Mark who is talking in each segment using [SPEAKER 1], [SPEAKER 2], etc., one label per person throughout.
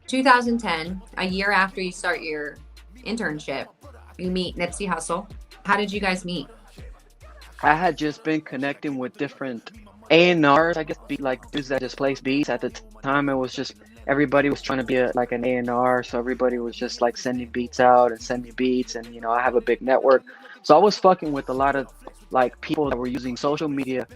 [SPEAKER 1] 2010, a year after you start your internship, you meet Nipsey Hussle. How did you guys meet?
[SPEAKER 2] I had just been connecting with different A&Rs, I guess, be like dudes that just place beats. At the time, it was just everybody was trying to be like an A&R, so everybody was just like sending beats out and sending me beats, and I have a big network, so I was fucking with a lot of like people that were using social media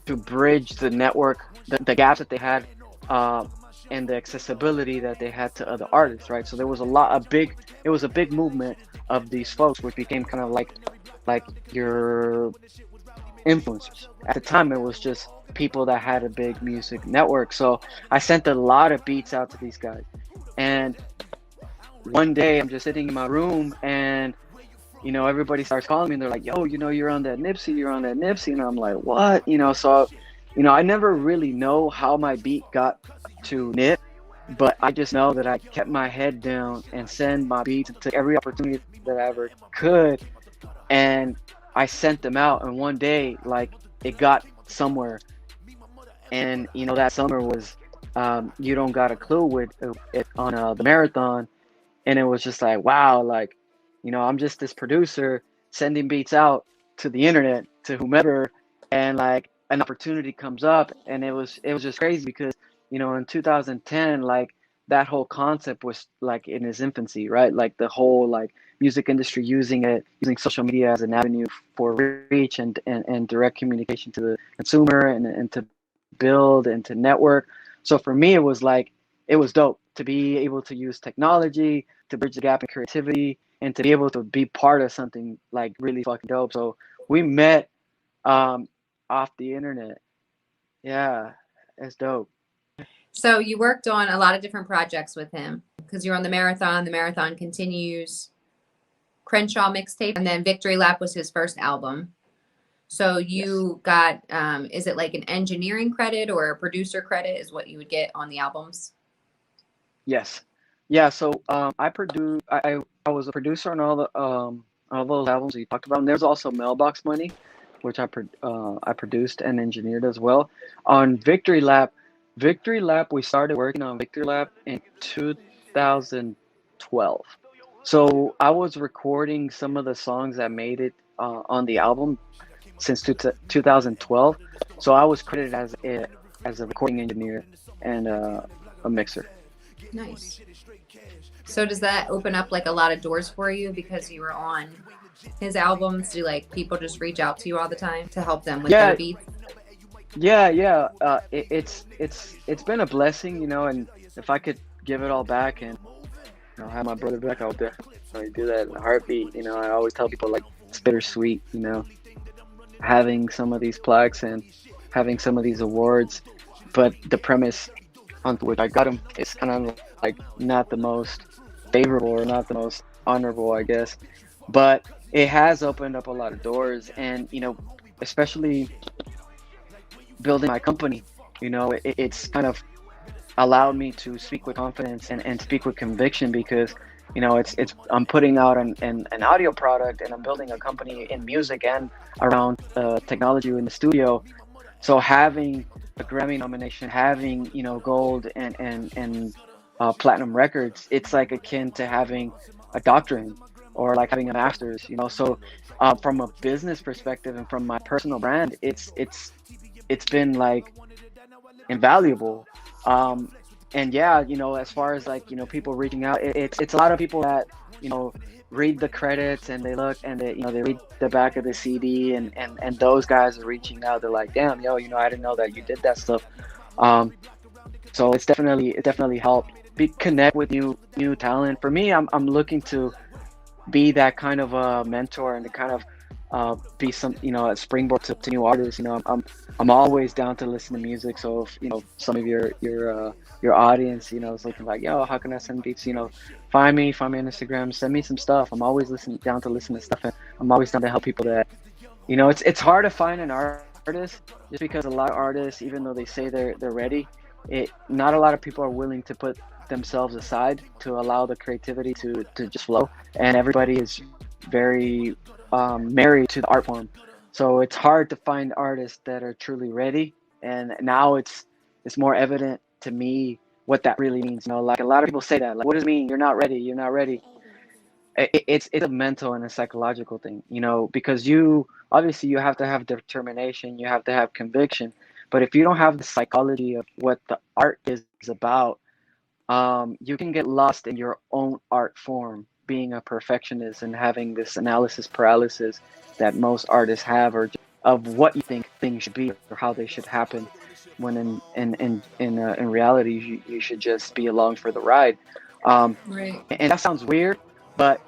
[SPEAKER 2] to bridge the network, the gaps that they had, uh, and the accessibility that they had to other artists, right? So there was it was a big movement of these folks, which became kind of like your influencers. At the time, it was just people that had a big music network. So I sent a lot of beats out to these guys. And one day I'm just sitting in my room and everybody starts calling me and they're like, yo, you're on that Nipsey, you're on that Nipsey. And I'm like, what? So, I never really know how my beat got to Nip, but I just know that I kept my head down and sent my beats and took every opportunity that I ever could. And I sent them out. And one day, like, it got somewhere. And, that summer was You Don't Got a Clue with it on the marathon. And it was just like, wow, like, I'm just this producer sending beats out to the internet, to whomever, and like an opportunity comes up, and it was just crazy because, in 2010, like that whole concept was like in its infancy, right? Like the whole like music industry using social media as an avenue for reach and direct communication to the consumer and to build and to network. So for me, it was dope to be able to use technology to bridge the gap in creativity and to be able to be part of something like really fucking dope. So we met um, off the internet. Yeah, it's dope.
[SPEAKER 1] So you worked on a lot of different projects with him because you're on the marathon. The marathon continues. Crenshaw mixtape, and then Victory Lap was his first album. So
[SPEAKER 2] Yes.
[SPEAKER 1] you got, is it like an engineering credit or a producer credit is what you would get on the albums?
[SPEAKER 2] Yes. Yeah. So I was a producer on all those albums that you talked about. And there's also Mailbox Money, which I produced and engineered as well. On Victory Lap, we started working on Victory Lap in 2012. So I was recording some of the songs that made it on the album since 2012. So I was credited as a recording engineer and a mixer.
[SPEAKER 1] Nice. So does that open up like a lot of doors for you because you were on his albums? Do like people just reach out to you all the time to help them with their
[SPEAKER 2] Yeah,
[SPEAKER 1] beats?
[SPEAKER 2] yeah. It's been a blessing, and if I could give it all back and have my brother back, I would definitely do that in a heartbeat. I always tell people like it's bittersweet, having some of these plaques and having some of these awards, but the premise on which I got them is kind of like not the most favorable or not the most honorable, I guess. But it has opened up a lot of doors, and especially building my company, it's kind of allowed me to speak with confidence and speak with conviction because it's I'm putting out an audio product and I'm building a company in music and around technology in the studio. So having a Grammy nomination, having gold and platinum records, it's like akin to having a doctorate or like having a master's. So from a business perspective and from my personal brand, it's been like invaluable. Um, and yeah, as far as like people reaching out, it's a lot of people that you know read the credits and they look and they read the back of the CD and those guys are reaching out. They're like, damn, yo, I didn't know that you did that stuff. Um, so it definitely helped be connect with new talent. For me, I'm looking to be that kind of a mentor and to kind of be some a springboard to new artists. I'm always down to listen to music. So if some of your audience is looking like, yo, how can I send beats? Find me on Instagram, send me some stuff. I'm always listening down to listen to stuff, and I'm always down to help people that it's hard to find an artist just because a lot of artists, even though they say they're ready, not a lot of people are willing to put themselves aside to allow the creativity to just flow. And everybody is very married to the art form. So it's hard to find artists that are truly ready. And now it's more evident to me what that really means. You know, like a lot of people say that, like, what does it mean? You're not ready. You're not ready. It's a mental and a psychological thing, you know, because you obviously you have to have determination, you have to have conviction, but if you don't have the psychology of what the art is about, you can get lost in your own art form, being a perfectionist and having this analysis paralysis that most artists have, or of what you think things should be or how they should happen. When in reality, you should just be along for the ride.
[SPEAKER 1] Right.
[SPEAKER 2] And that sounds weird, but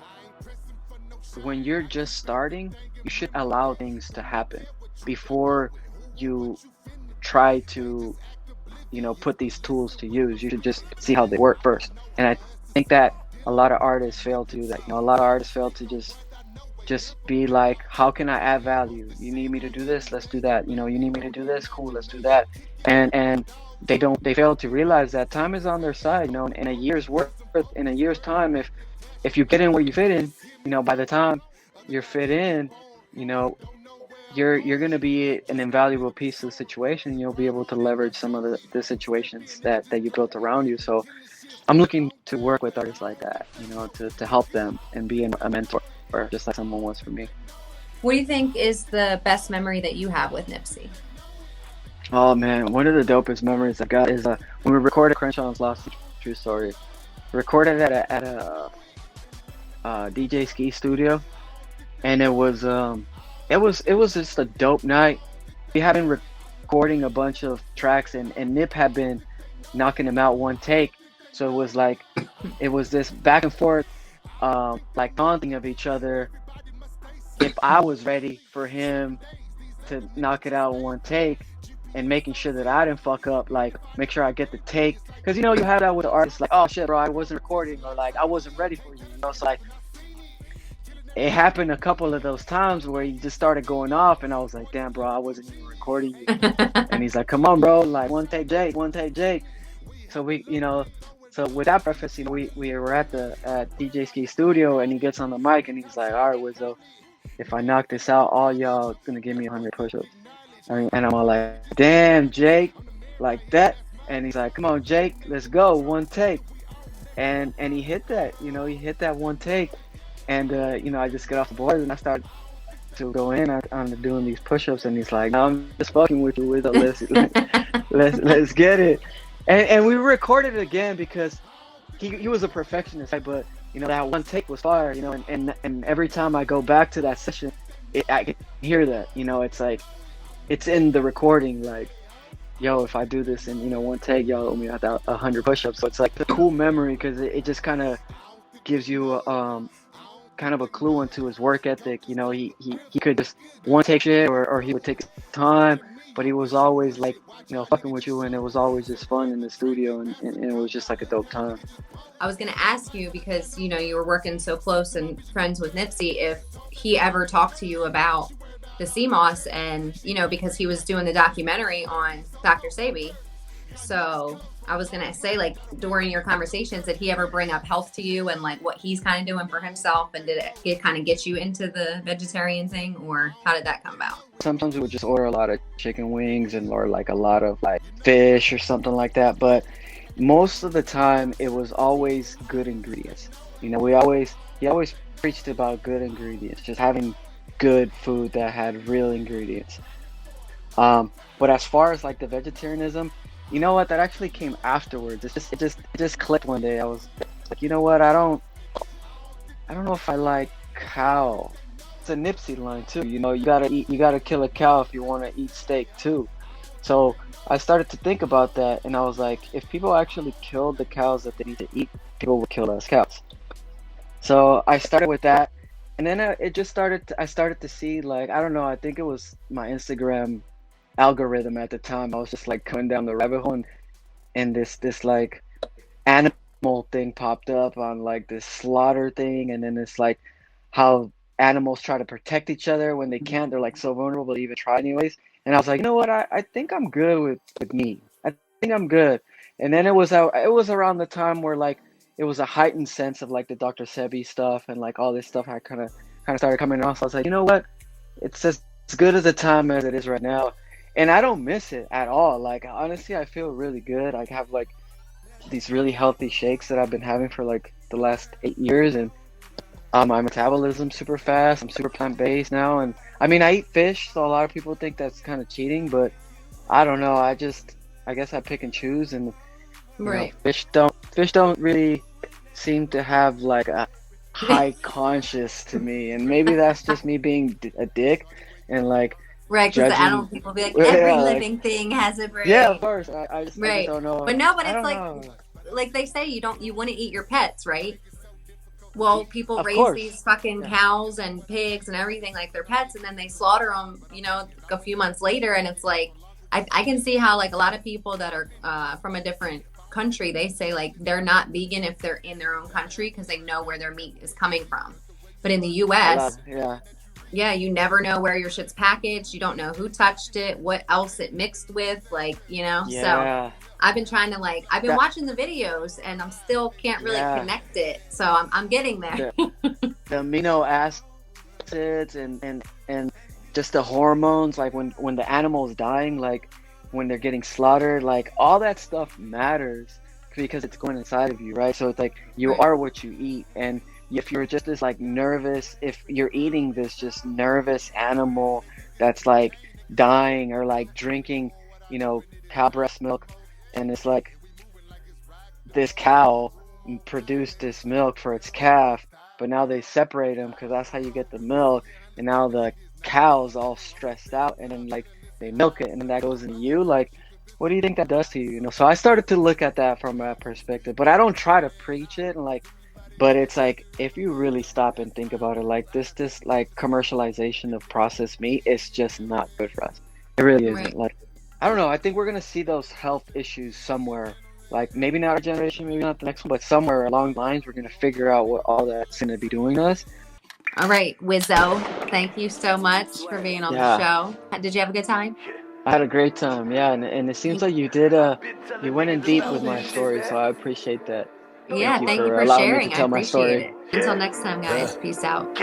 [SPEAKER 2] when you're just starting, you should allow things to happen before you try to, you know, put these tools to use. You should just see how they work first. And I think that a lot of artists fail to do that. You know, a lot of artists fail to just be like, how can I add value? You need me to do this, let's do that. You know, you need me to do this, cool, let's do that. And they fail to realize that time is on their side. You know, in a year's worth, in a year's time, if you get in where you fit in, you know, by the time you're fit in, you know, you're going to be an invaluable piece of the situation. You'll be able to leverage some of the situations that you built around you. So I'm looking to work with artists like that, you know, to help them and be a mentor, just like someone was for me.
[SPEAKER 1] What do you think is the best memory that you have with Nipsey?
[SPEAKER 2] Oh man, one of the dopest memories I got is when we recorded Crenshaw's Lost True Story. Recorded at a DJ Ski studio, and it was just a dope night. We had been recording a bunch of tracks, and Nip had been knocking them out one take, so it was like it was this back and forth, like taunting of each other. If I was ready for him to knock it out in one take, and making sure that I didn't fuck up, like make sure I get the take, because you know you have that with the artists, like, oh shit bro, I wasn't recording, or like I wasn't ready for you, you know. So like it happened a couple of those times where he just started going off, and I was like, damn bro, I wasn't even recording you. And he's like, come on bro, like one take Jake. So we, you know, so with that preface, you know, we were at DJ Ski studio, and he gets on the mic and he's like, all right Wizzo, if I knock this out, all y'all gonna give me 100 push-ups. And I'm all like, damn Jake, like that. And he's like, come on Jake, let's go, one take. And he hit that, you know, he hit that one take. And you know, I just get off the board and I start to go in on doing these push-ups, and he's like, no, I'm just fucking with you, with let's get it. And we recorded it again because he was a perfectionist, right? But you know, that one take was fire, you know, and every time I go back to that session, I can hear that, you know, it's like it's in the recording, like, yo, if I do this in, you know, one take, y'all owe me 100 push-ups. So it's like a cool memory because it just kind of gives you kind of a clue into his work ethic. You know, he could just one take shit, or he would take time, but he was always like, you know, fucking with you, and it was always just fun in the studio, and it was just like a dope time.
[SPEAKER 1] I was going to ask you, because, you know, you were working so close and friends with Nipsey, if he ever talked to you about the CMOS, and, you know, because he was doing the documentary on Dr. Sebi. So I was going to say, like, during your conversations, did he ever bring up health to you and like what he's kind of doing for himself? And did it kind of get you into the vegetarian thing, or how did that come about?
[SPEAKER 2] Sometimes we would just order a lot of chicken wings or like a lot of like fish or something like that. But most of the time it was always good ingredients. You know, he always preached about good ingredients, just having good food that had real ingredients. But as far as like the vegetarianism, you know what, that actually came afterwards. It just clicked one day. I was like, you know what, I don't know if I like cow. It's a Nipsey line too. You know, you gotta kill a cow if you want to eat steak too. So I started to think about that, and I was like, if people actually killed the cows that they need to eat, people would kill less cows. So I started with that, and then I started to see, like, I don't know, I think it was my Instagram algorithm at the time. I was just like coming down the rabbit hole, and this like animal thing popped up on like this slaughter thing, and then it's like how animals try to protect each other when they can't. They're like so vulnerable to even try anyways. And I was like, you know what, I think I'm good with meat. I think I'm good. And then it was around the time where like it was a heightened sense of like the Dr. Sebi stuff and like all this stuff I kind of started coming off. So I was like, you know what, it's as good as a time as it is right now. And I don't miss it at all. Like, honestly, I feel really good. I have like these really healthy shakes that I've been having for like the last 8 years, and my metabolism's super fast. I'm super plant-based now, and I mean I eat fish, so a lot of people think that's kind of cheating, but I don't know. I guess I pick and choose, and
[SPEAKER 1] Right.
[SPEAKER 2] fish don't really seem to have like a high conscious to me, and maybe that's just me being a dick and like
[SPEAKER 1] Right, because the animal
[SPEAKER 2] judging.
[SPEAKER 1] people be like, every
[SPEAKER 2] Yeah, like
[SPEAKER 1] living thing has a brain.
[SPEAKER 2] yeah, of course. I just
[SPEAKER 1] Right.
[SPEAKER 2] don't know.
[SPEAKER 1] But no, but
[SPEAKER 2] I
[SPEAKER 1] it's
[SPEAKER 2] don't know.
[SPEAKER 1] like they say you wouldn't eat your pets, right? Well, people
[SPEAKER 2] Of
[SPEAKER 1] raise
[SPEAKER 2] course.
[SPEAKER 1] these fucking
[SPEAKER 2] Yeah.
[SPEAKER 1] cows and pigs and everything like their pets, and then they slaughter them, a few months later, and it's like I can see how like a lot of people that are from a different country, they say like they're not vegan if they're in their own country because they know where their meat is coming from. But in the
[SPEAKER 2] A lot.
[SPEAKER 1] U.S.,
[SPEAKER 2] Yeah.
[SPEAKER 1] yeah, you never know where your shit's packaged. You don't know who touched it, what else it mixed with, So
[SPEAKER 2] Yeah.
[SPEAKER 1] I've been trying to I've been
[SPEAKER 2] That.
[SPEAKER 1] watching the videos and I'm still can't really
[SPEAKER 2] Yeah.
[SPEAKER 1] connect it. So I'm getting there.
[SPEAKER 2] The amino acids and just the hormones, like when the animal is dying, like when they're getting slaughtered, like all that stuff matters because it's going inside of you, right? So it's like you
[SPEAKER 1] Right.
[SPEAKER 2] are what you eat, and if you're just this like nervous, if you're eating this just nervous animal that's like dying, or like drinking, cow breast milk, and it's like this cow produced this milk for its calf, but now they separate them because that's how you get the milk, and now the cow's all stressed out, and then like they milk it, and then that goes into you. Like, what do you think that does to you? So I started to look at that from that perspective, but I don't try to preach it, and like, but it's like if you really stop and think about it, like this like commercialization of processed meat is just not good for us. It really isn't.
[SPEAKER 1] Right.
[SPEAKER 2] Like, I don't know. I think we're gonna see those health issues somewhere. Like maybe not our generation, maybe not the next one, but somewhere along the lines, we're gonna figure out what all that's gonna be doing to us.
[SPEAKER 1] All right, Wizzo, thank you so much for being on the
[SPEAKER 2] Yeah,
[SPEAKER 1] show. Did you have a good time?
[SPEAKER 2] I had a great time. Yeah, and it seems like you did. You went in deep with my story, so I appreciate that.
[SPEAKER 1] Yeah,
[SPEAKER 2] Thank you
[SPEAKER 1] thank you
[SPEAKER 2] for
[SPEAKER 1] for
[SPEAKER 2] allowing me to
[SPEAKER 1] sharing. I
[SPEAKER 2] tell my
[SPEAKER 1] appreciate
[SPEAKER 2] story.
[SPEAKER 1] it. Until next time, guys. Peace out.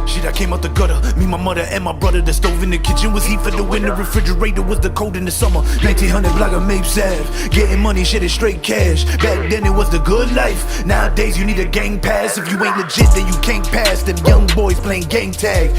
[SPEAKER 3] Shit, I came out the gutter. Me, my mother, and my brother. The stove in the kitchen was heat for the winter. Refrigerator was the cold in the summer. 1900 block of Mapes Ave. Getting money, shit is straight cash. Back then it was the good life. Nowadays you need a gang pass. If you ain't legit, then you can't pass. Them young boys playing gang tag.